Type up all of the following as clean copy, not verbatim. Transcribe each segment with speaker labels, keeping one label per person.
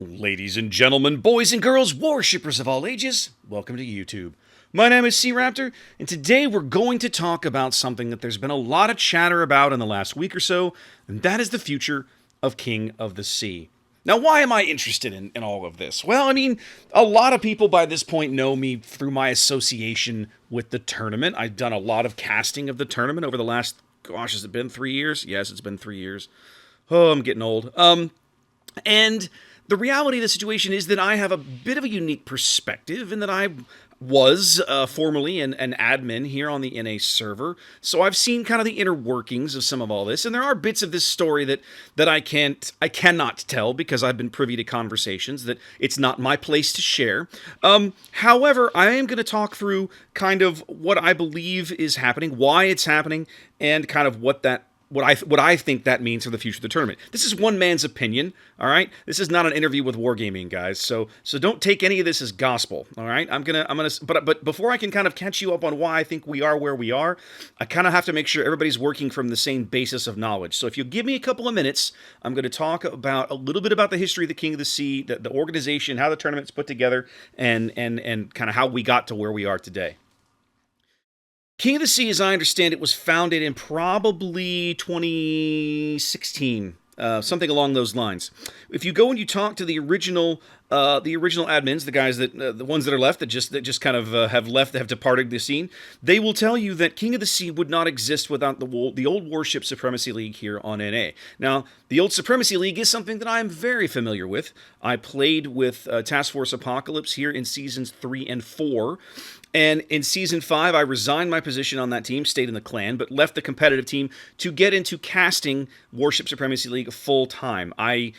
Speaker 1: Ladies and gentlemen, boys and girls, worshippers of all ages, welcome to YouTube. My name is SeaRaptor, and today we're going to talk about something that there's been a lot of chatter about in the last week or so, and that is the future of King of the Sea. Now, why am I interested in all of this? Well, I mean, a lot of people by this point know me through my association with the tournament. I've done a lot of casting of the tournament over the last, gosh, has it been 3 years? Yes, it's been 3 years. Oh, I'm getting old. And the reality of the situation is that I have a bit of a unique perspective in that I was formerly an admin here on the NA server, so I've seen kind of the inner workings of some of all this, and there are bits of this story that I cannot tell because I've been privy to conversations that it's not my place to share. However, I am going to talk through kind of what I believe is happening, why it's happening, and kind of what I think that means for the future of the tournament. This is one man's opinion, all right? This is not an interview with Wargaming, guys. So don't take any of this as gospel, all right? But before I can kind of catch you up on why I think we are where we are, I kind of have to make sure everybody's working from the same basis of knowledge. So if you give me a couple of minutes, I'm going to talk about a little bit about the history of the King of the Sea, the organization, how the tournament's put together, and kind of how we got to where we are today. King of the Sea, as I understand it, was founded in probably 2016, something along those lines. If you go and you talk to the original admins, the guys the ones that are left that just kind of have departed the scene, they will tell you that King of the Sea would not exist without the old Warship Supremacy League here on NA. Now, the old Supremacy League is something that I am very familiar with. I played with Task Force Apocalypse here in seasons 3 and 4. And in Season 5, I resigned my position on that team, stayed in the clan, but left the competitive team to get into casting Warship Supremacy League full-time. My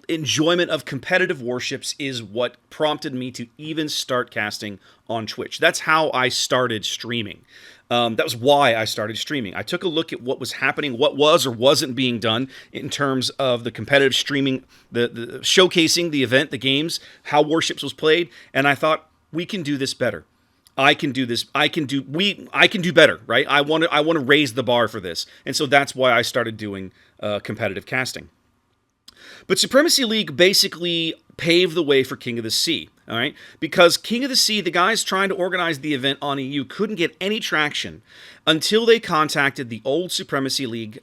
Speaker 1: enjoyment of competitive warships is what prompted me to even start casting on Twitch. That's how I started streaming. That was why I started streaming. I took a look at what was happening, what was or wasn't being done in terms of the competitive streaming, the showcasing the event, the games, how Warships was played, and I thought, we can do this better. I can do this. I can do better, right? I want to raise the bar for this. And so that's why I started doing competitive casting. But Supremacy League basically paved the way for King of the Sea, all right? Because King of the Sea, the guys trying to organize the event on EU couldn't get any traction until they contacted the old Supremacy League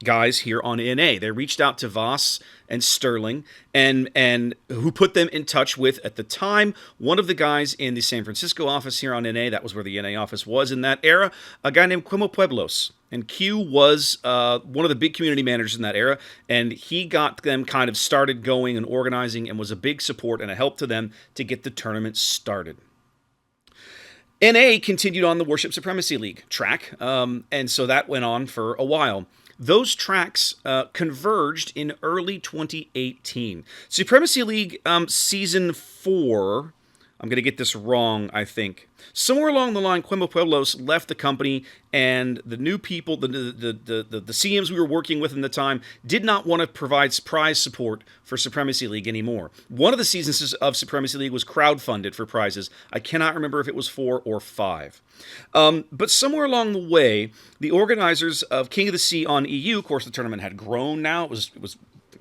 Speaker 1: guys here on NA. They reached out to Voss and Sterling, and who put them in touch with, at the time, one of the guys in the San Francisco office here on NA. That was where the NA office was in that era, a guy named Quimo Pueblos. And Q was one of the big community managers in that era, and he got them kind of started going and organizing and was a big support and a help to them to get the tournament started. NA continued on the Warship Supremacy League track, and so that went on for a while. Those tracks converged in early 2018. Supremacy League Season 4, I'm going to get this wrong, I think. Somewhere along the line, Quimo Pueblos left the company, and the new people, the CMs we were working with in the time, did not want to provide prize support for Supremacy League anymore. One of the seasons of Supremacy League was crowdfunded for prizes. I cannot remember if it was 4 or 5. But somewhere along the way, the organizers of King of the Sea on EU, of course, the tournament had grown now. It was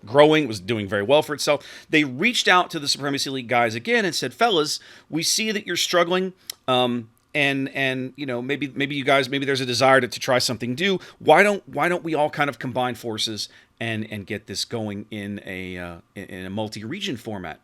Speaker 1: growing, was doing very well for itself. They reached out to the Supremacy League guys again and said, fellas, we see that you're struggling, and you know, maybe you guys, maybe there's a desire to try something new. Why don't we all kind of combine forces and get this going in a multi-region format?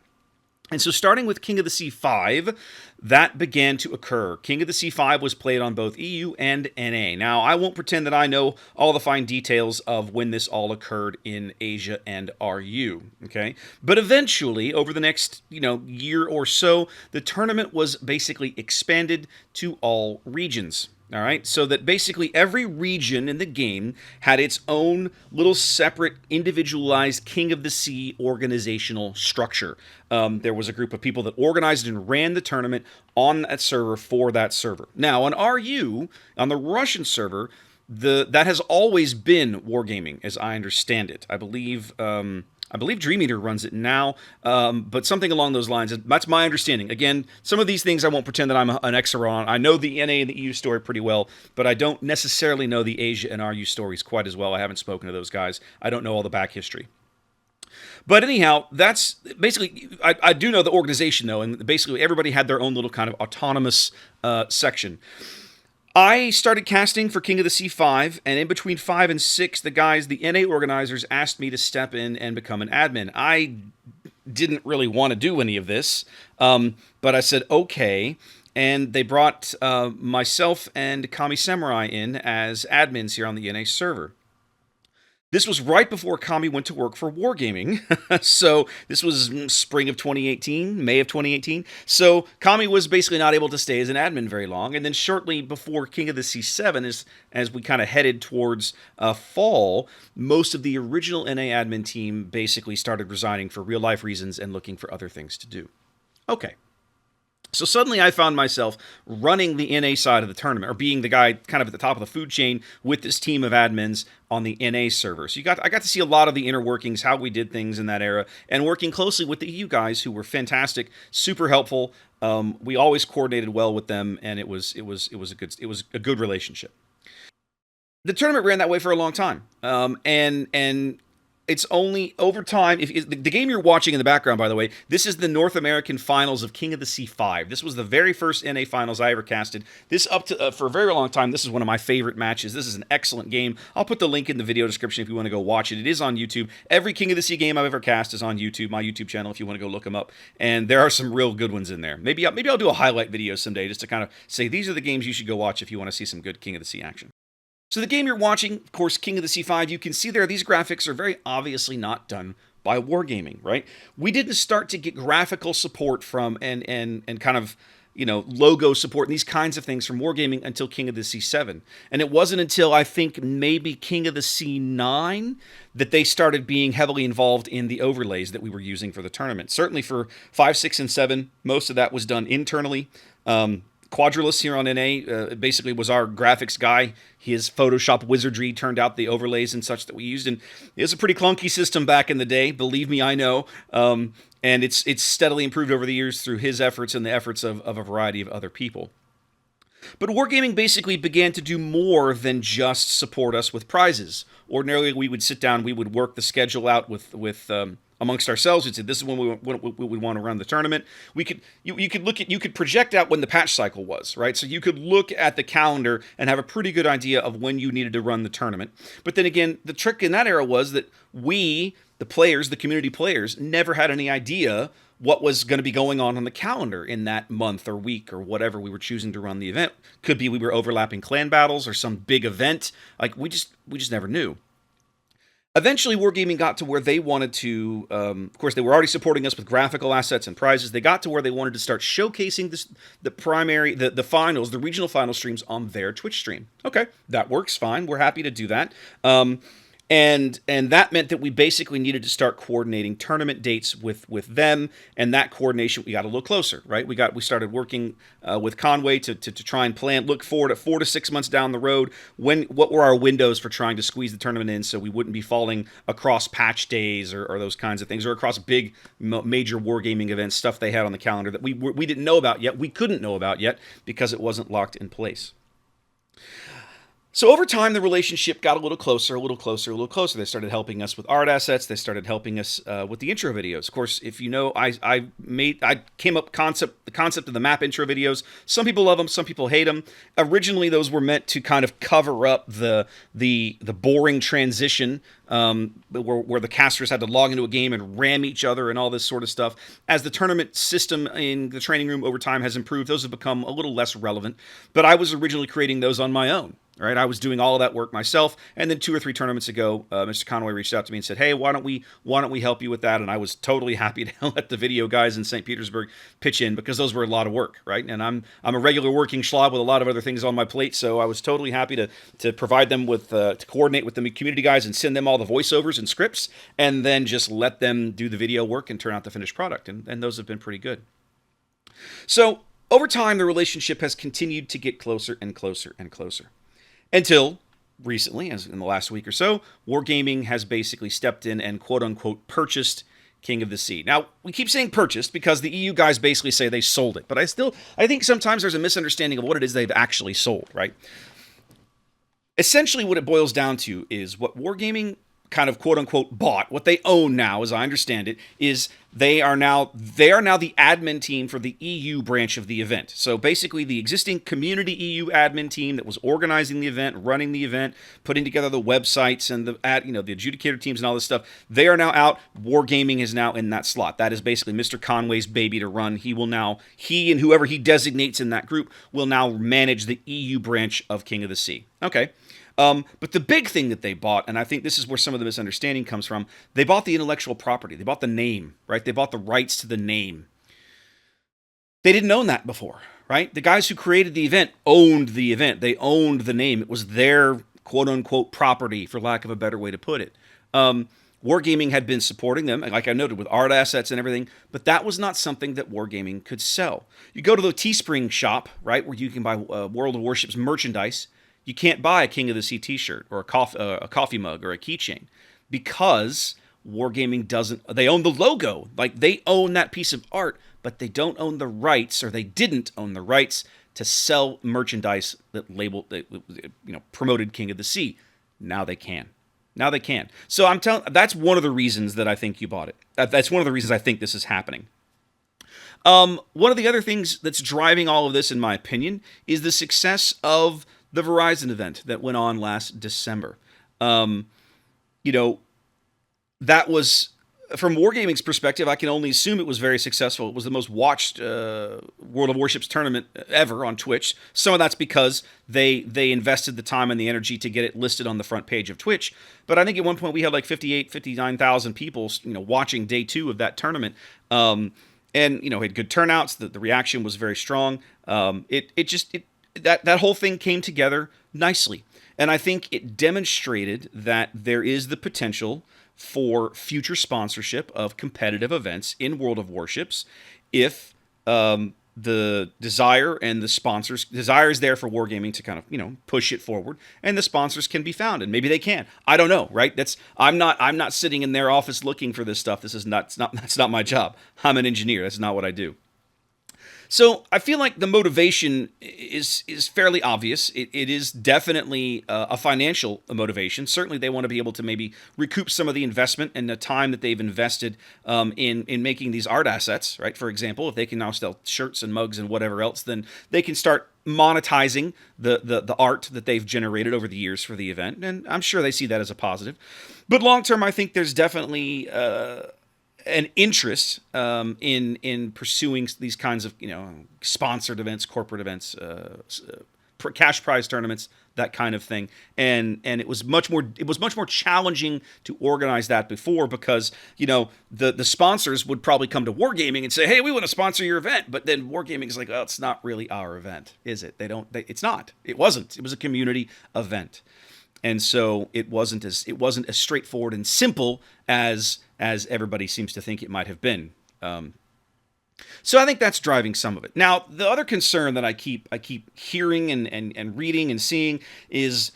Speaker 1: And so starting with King of the Sea 5, that began to occur. King of the Sea 5 was played on both EU and NA. Now, I won't pretend that I know all the fine details of when this all occurred in Asia and RU, okay? But eventually, over the next, year or so, the tournament was basically expanded to all regions. All right, so that basically every region in the game had its own little separate, individualized King of the Sea organizational structure. There was a group of people that organized and ran the tournament on that server for that server. Now, on RU, on the Russian server, that has always been Wargaming, as I understand it. I believe Dream Eater runs it now, but something along those lines. That's my understanding. Again, some of these things I won't pretend that I'm an expert on. I know the NA and the EU story pretty well, but I don't necessarily know the Asia and RU stories quite as well. I haven't spoken to those guys. I don't know all the back history. But anyhow, that's basically, I do know the organization though, and basically everybody had their own little kind of autonomous section. I started casting for King of the Sea 5, and in between 5 and 6, the guys, the NA organizers, asked me to step in and become an admin. I didn't really want to do any of this, but I said, okay. And they brought myself and Kami Samurai in as admins here on the NA server. This was right before Kami went to work for Wargaming. So this was spring of 2018, May of 2018. So Kami was basically not able to stay as an admin very long. And then shortly before King of the Sea 7, as we kind of headed towards fall, most of the original NA admin team basically started resigning for real life reasons and looking for other things to do. Okay. So suddenly I found myself running the NA side of the tournament, or being the guy kind of at the top of the food chain with this team of admins on the NA server. So I got to see a lot of the inner workings, how we did things in that era, and working closely with the EU guys who were fantastic, super helpful. We always coordinated well with them, and it was a good relationship. The tournament ran that way for a long time, and it's only over time. If the game you're watching in the background, by the way, this is the North American Finals of King of the Sea 5. This was the very first NA Finals I ever casted. This up to for a very long time. This is one of my favorite matches. This is an excellent game. I'll put the link in the video description if you want to go watch it. It is on YouTube. Every King of the Sea game I've ever cast is on YouTube, my YouTube channel, if you want to go look them up. And there are some real good ones in there. Maybe I'll do a highlight video someday just to kind of say these are the games you should go watch if you want to see some good King of the Sea action. So the game you're watching, of course, King of the Sea 5, you can see there these graphics are very obviously not done by Wargaming, right? We didn't start to get graphical support from and kind of, logo support and these kinds of things from Wargaming until King of the Sea 7. And it wasn't until I think maybe King of the Sea 9 that they started being heavily involved in the overlays that we were using for the tournament. Certainly for 5, 6, and 7, most of that was done internally. Quadrilus here on NA basically was our graphics guy. His Photoshop wizardry turned out the overlays and such that we used, and it was a pretty clunky system back in the day. Believe me, I know. And it's steadily improved over the years through his efforts and the efforts of a variety of other people. But Wargaming basically began to do more than just support us with prizes. Ordinarily, we would sit down, we would work the schedule out with amongst ourselves. We'd say, this is when we want to run the tournament. You could project out when the patch cycle was, right? So you could look at the calendar and have a pretty good idea of when you needed to run the tournament. But then again, the trick in that era was that we, the players, the community players, never had any idea what was going to be going on the calendar in that month or week or whatever we were choosing to run the event. Could be we were overlapping clan battles or some big event. Like we just never knew. Eventually, Wargaming got to where they wanted to, of course, they were already supporting us with graphical assets and prizes. They got to where they wanted to start showcasing the finals, the regional final streams on their Twitch stream. Okay, that works fine. We're happy to do that. And that meant that we basically needed to start coordinating tournament dates with them, and that coordination, we got a little closer, right? We started working with Conway to try and look forward at 4 to 6 months down the road. What were our windows for trying to squeeze the tournament in so we wouldn't be falling across patch days or those kinds of things, or across big major wargaming events, stuff they had on the calendar that we didn't know about yet, we couldn't know about yet because it wasn't locked in place. So over time, the relationship got a little closer, a little closer, a little closer. They started helping us with art assets. They started helping us with the intro videos. Of course, if you know, I came up the concept of the map intro videos. Some people love them, some people hate them. Originally, those were meant to kind of cover up the boring transition where the casters had to log into a game and ram each other and all this sort of stuff. As the tournament system in the training room over time has improved, those have become a little less relevant. But I was originally creating those on my own. Right, I was doing all of that work myself, and then 2 or 3 tournaments ago, Mr. Conway reached out to me and said, "Hey, why don't we help you with that?" And I was totally happy to let the video guys in St. Petersburg pitch in because those were a lot of work, right? And I'm a regular working schlob with a lot of other things on my plate, so I was totally happy to provide them with to coordinate with the community guys and send them all the voiceovers and scripts, and then just let them do the video work and turn out the finished product, and those have been pretty good. So over time, the relationship has continued to get closer and closer and closer. Until recently, as in the last week or so, Wargaming has basically stepped in and quote-unquote purchased King of the Sea. Now, we keep saying purchased because the EU guys basically say they sold it. But I think sometimes there's a misunderstanding of what it is they've actually sold, right? Essentially, what it boils down to is what Wargaming kind of quote unquote bought, what they own now, as I understand it, is they are now the admin team for the EU branch of the event. So basically, the existing community EU admin team that was organizing the event, running the event, putting together the websites and the adjudicator teams and all this stuff, they are now out. Wargaming is now in that slot. That is basically Mr. Conway's baby to run. He and whoever he designates in that group will now manage the EU branch of King of the Sea. Okay. But the big thing that they bought, and I think this is where some of the misunderstanding comes from, they bought the intellectual property. They bought the name, right? They bought the rights to the name. They didn't own that before, right? The guys who created the event owned the event. They owned the name. It was their quote-unquote property, for lack of a better way to put it. Wargaming had been supporting them, like I noted, with art assets and everything, but that was not something that Wargaming could sell. You go to the Teespring shop, right, where you can buy World of Warships merchandise. You can't buy a King of the Sea t-shirt or a coffee mug or a keychain because Wargaming doesn't. They own the logo, like they own that piece of art, but they don't own the rights, or they didn't own the rights to sell merchandise that promoted King of the Sea. Now they can. Now they can. So I'm telling. That's one of the reasons that I think you bought it. That's one of the reasons I think this is happening. One of the other things that's driving all of this, in my opinion, is the success of the Verizon event that went on last December. That was, from Wargaming's perspective, I can only assume it was very successful. It was the most watched World of Warships tournament ever on Twitch. Some of that's because they invested the time and the energy to get it listed on the front page of Twitch. But I think at one point we had like 59,000 people, watching day 2 of that tournament. And had good turnouts. The reaction was very strong. That whole thing came together nicely. And I think it demonstrated that there is the potential for future sponsorship of competitive events in World of Warships if the desire and the sponsors, desire is there for Wargaming to kind of, push it forward, and the sponsors can be found, and maybe they can. I don't know, right? I'm not sitting in their office looking for this stuff. That's not my job. I'm an engineer. That's not what I do. So I feel like the motivation is fairly obvious. It is definitely a financial motivation. Certainly they want to be able to maybe recoup some of the investment and the time that they've invested in making these art assets, right? For example, if they can now sell shirts and mugs and whatever else, then they can start monetizing the art that they've generated over the years for the event. And I'm sure they see that as a positive. But long term, I think there's definitely an interest in pursuing these kinds of sponsored events, corporate events, cash prize tournaments, that kind of thing. And it was much more challenging to organize that before because the sponsors would probably come to Wargaming and say, hey, we want to sponsor your event, but then Wargaming is like, oh, it's not really our event, is it? It's not. It wasn't. It was a community event. And so it wasn't as straightforward and simple as everybody seems to think it might have been. So I think that's driving some of it. Now, the other concern that I keep hearing and reading and seeing is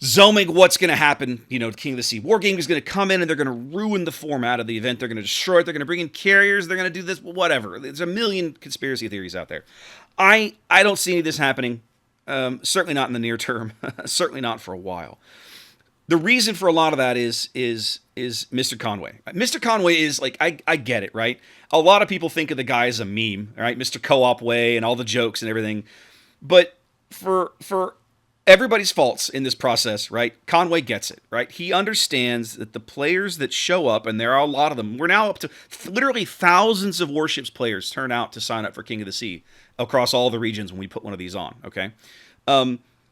Speaker 1: zooming what's going to happen, to King of the Sea. Wargaming is going to come in and they're going to ruin the format of the event. They're going to destroy it. They're going to bring in carriers. They're going to do this, whatever. There's a million conspiracy theories out there. I don't see any of this happening. Certainly not in the near term. Certainly not for a while. The reason for a lot of that is Mr. Conway. Mr. Conway is like, I get it, right? A lot of people think of the guy as a meme, right? Mr. Co-op Way and all the jokes and everything. But for everybody's faults in this process, right? Conway gets it, right? He understands that the players that show up, and there are a lot of them, we're now up to literally thousands of Warships players turn out to sign up for King of the Sea across all the regions when we put one of these on, okay?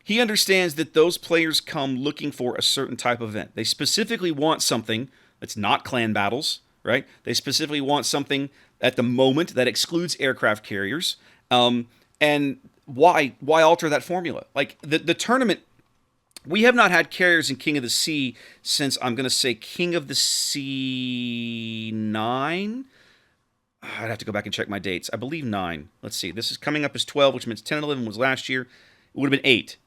Speaker 1: He understands that those players come looking for a certain type of event. They specifically want something that's not clan battles, right? They specifically want something at the moment that excludes aircraft carriers. And why alter that formula? Like the tournament, we have not had carriers in King of the Sea since, I'm going to say, King of the Sea 9. I'd have to go back and check my dates. I believe 9. Let's see. This is coming up as 12, which means 10 and 11 was last year. It would have been 8.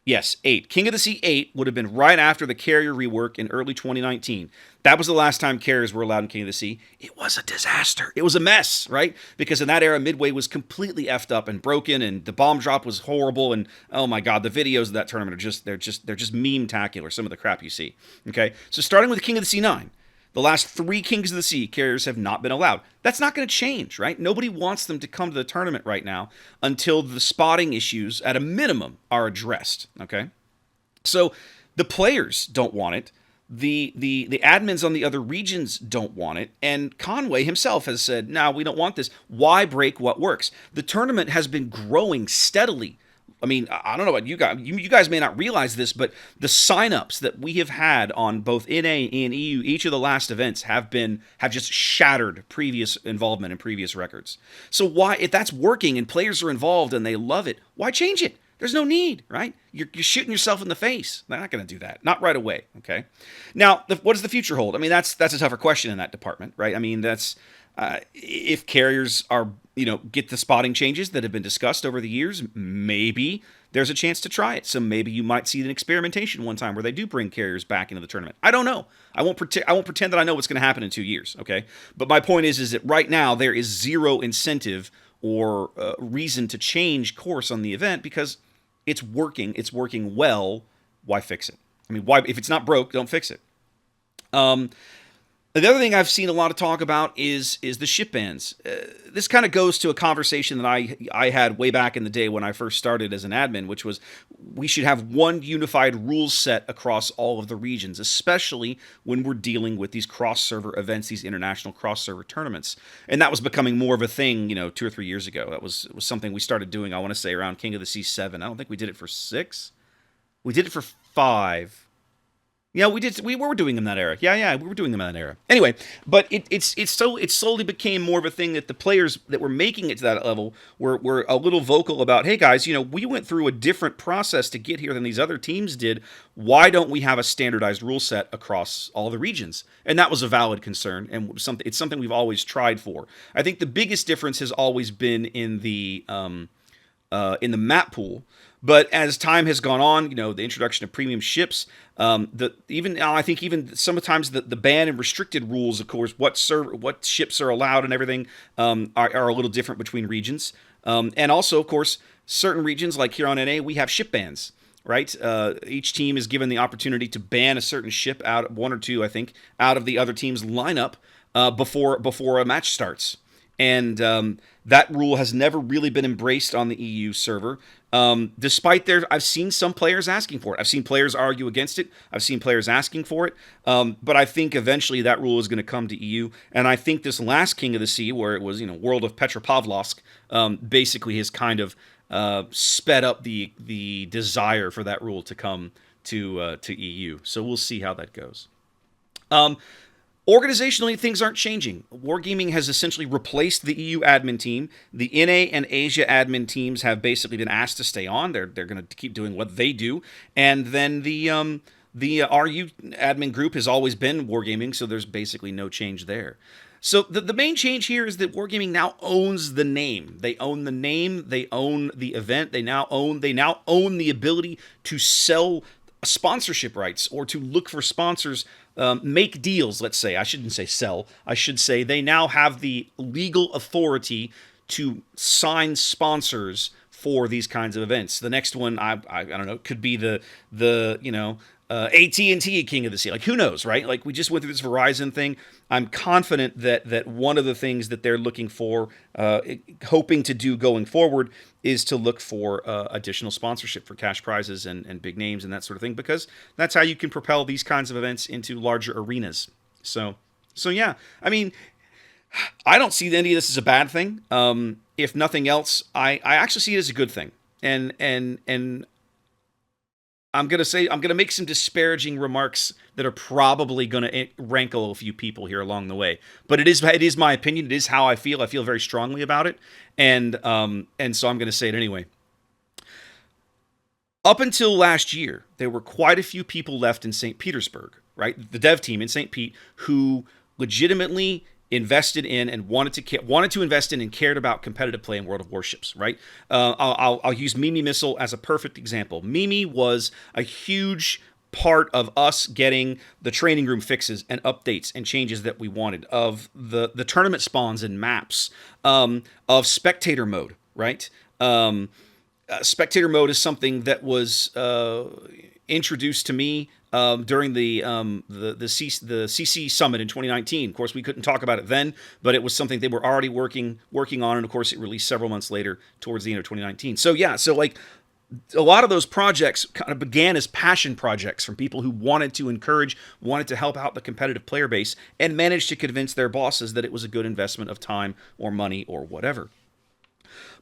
Speaker 1: Yes, 8. King of the Sea 8 would have been right after the carrier rework in early 2019. That was the last time carriers were allowed in King of the Sea. It was a disaster. It was a mess, right? Because in that era, Midway was completely effed up and broken, and the bomb drop was horrible. And oh my God, the videos of that tournament are just meme-tacular. Some of the crap you see. Okay, so starting with King of the Sea 9. The last 3 Kings of the Sea carriers have not been allowed. That's not going to change, right? Nobody wants them to come to the tournament right now until the spotting issues, at a minimum, are addressed, okay? So the players don't want it. The admins on the other regions don't want it. And Conway himself has said, no, we don't want this. Why break what works? The tournament has been growing steadily. I mean, I don't know about you guys. You guys may not realize this, but the signups that we have had on both NA and EU, each of the last events have just shattered previous involvement and previous records. So why, if that's working and players are involved and they love it, why change it? There's no need, right? You're shooting yourself in the face. They're not going to do that. Not right away, okay? Now, what does the future hold? I mean, that's a tougher question in that department, right? I mean, that's if carriers are, get the spotting changes that have been discussed over the years, maybe there's a chance to try it. So maybe you might see an experimentation one time where they do bring carriers back into the tournament. I don't know. I won't pretend that I know what's going to happen in 2 years, okay? But my point is that right now there is zero incentive or reason to change course on the event because it's working. It's working well. Why fix it? I mean, why? If it's not broke, don't fix it. The other thing I've seen a lot of talk about is the ship bans. This kind of goes to a conversation that I had way back in the day when I first started as an admin, which was we should have one unified rules set across all of the regions, especially when we're dealing with these cross-server events, these international cross-server tournaments. And that was becoming more of a thing, 2 or 3 years ago. That was something we started doing, I want to say, around King of the Sea 7. I don't think we did it for 6. We did it for 5. Yeah, we did. We were doing them in that era. Yeah, we were doing them in that era. Anyway, but it slowly became more of a thing that the players that were making it to that level were a little vocal about. Hey guys, we went through a different process to get here than these other teams did. Why don't we have a standardized rule set across all the regions? And that was a valid concern, and it's something we've always tried for. I think the biggest difference has always been in the map pool. But as time has gone on, the introduction of premium ships, I think even sometimes the ban and restricted rules, of course, what ships are allowed and everything are a little different between regions. And also, of course, certain regions like here on NA, we have ship bans, right? Each team is given the opportunity to ban a certain ship out, 1 or 2, I think, out of the other team's lineup before a match starts. And that rule has never really been embraced on the EU server. Despite I've seen some players asking for it. I've seen players argue against it. I've seen players asking for it. But I think eventually that rule is going to come to EU. And I think this last King of the Sea, where it was, World of Petropavlovsk, basically has kind of sped up the desire for that rule to come to EU. So we'll see how that goes. Organizationally, things aren't changing. Wargaming has essentially replaced the EU admin team. The NA and Asia admin teams have basically been asked to stay on. They're going to keep doing what they do. And then the RU admin group has always been Wargaming, so there's basically no change there. So the main change here is that Wargaming now owns the name. They own the name. They own the event. They now own the ability to sell sponsorship rights or to look for sponsors, make deals, let's say. I shouldn't say sell. I should say they now have the legal authority to sign sponsors for these kinds of events. The next one, I don't know, could be the AT&T King of the Sea. Like, who knows, right? Like, we just went through this Verizon thing. I'm confident that one of the things that they're looking for, hoping to do going forward, is to look for additional sponsorship for cash prizes and big names and that sort of thing, because that's how you can propel these kinds of events into larger arenas. So yeah, I mean, I don't see any of this as a bad thing. If nothing else, I actually see it as a good thing. And I'm gonna make some disparaging remarks that are probably gonna rankle a few people here along the way. But it is my opinion. It is how I feel. I feel very strongly about it, and so I'm gonna say it anyway. Up until last year, there were quite a few people left in St. Petersburg, right? The dev team in St. Pete who legitimately invested in and wanted to invest in and cared about competitive play in World of Warships, right? I'll use Mimi Missile as a perfect example. Mimi was a huge part of us getting the training room fixes and updates and changes that we wanted, of the tournament spawns and maps, of spectator mode, right? Spectator mode is something that was introduced to me during the CC Summit in 2019. Of course, we couldn't talk about it then, but it was something they were already working on, and of course, it released several months later towards the end of 2019. So yeah, so like a lot of those projects kind of began as passion projects from people who wanted to encourage, wanted to help out the competitive player base, and managed to convince their bosses that it was a good investment of time or money or whatever.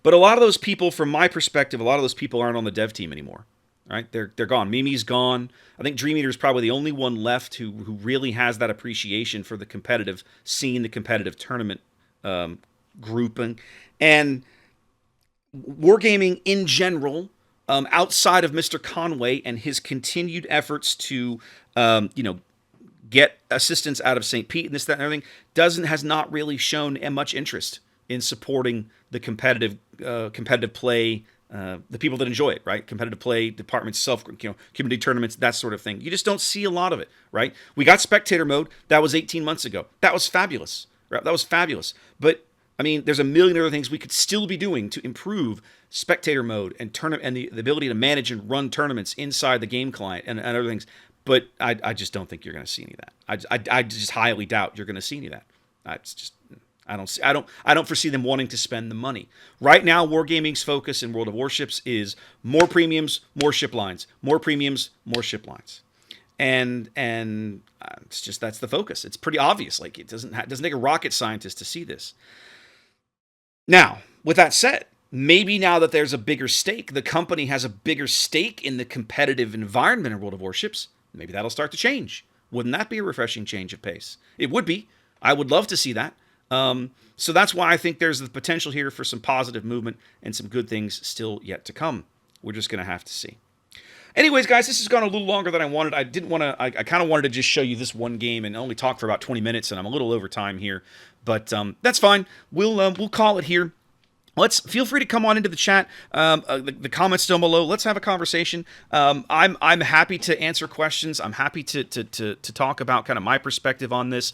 Speaker 1: But a lot of those people, from my perspective, a lot of those people aren't on the dev team anymore. Right? They're gone. Mimi's gone. I think Dream Eater is probably the only one left who really has that appreciation for the competitive scene, the competitive tournament grouping, and Wargaming in general. Outside of Mr. Conway and his continued efforts to, get assistance out of St. Pete and this, that, and everything, has not really shown much interest in supporting the competitive play, the people that enjoy it, right? Competitive play departments, community tournaments, that sort of thing. You just don't see a lot of it, right? We got spectator mode. That was 18 months ago. That was fabulous. Right? That was fabulous. But I mean, there's a million other things we could still be doing to improve spectator mode and the ability to manage and run tournaments inside the game client and other things. But I just don't think you're going to see any of that. I just highly doubt you're going to see any of that. It's just, I don't foresee them wanting to spend the money. Right now, Wargaming's focus in World of Warships is more premiums, more ship lines, more premiums, more ship lines. And it's just, that's the focus. It's pretty obvious. Like, it doesn't take a rocket scientist to see this. Now, with that said, maybe now that there's a bigger stake, the company has a bigger stake in the competitive environment in World of Warships, maybe that'll start to change. Wouldn't that be a refreshing change of pace? It would be. I would love to see that. So that's why I think there's the potential here for some positive movement and some good things still yet to come. We're just going to have to see. Anyways, guys, this has gone a little longer than I wanted. I kind of wanted to just show you this one game and only talk for about 20 minutes, and I'm a little over time here. But that's fine. We'll call it here. Feel free to come on into the chat, the comments down below. Let's have a conversation. I'm happy to answer questions. I'm happy to talk about kind of my perspective on this.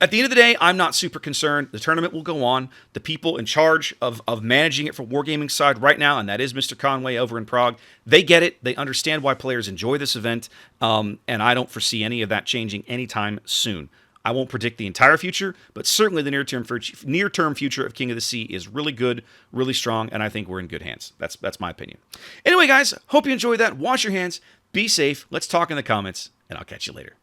Speaker 1: At the end of the day, I'm not super concerned. The tournament will go on. The people in charge of managing it for Wargaming side right now, and that is Mr. Conway over in Prague, they get it. They understand why players enjoy this event, and I don't foresee any of that changing anytime soon. I won't predict the entire future, but certainly the near-term future of King of the Sea is really good, really strong, and I think we're in good hands. That's my opinion. Anyway, guys, hope you enjoyed that. Wash your hands. Be safe. Let's talk in the comments, and I'll catch you later.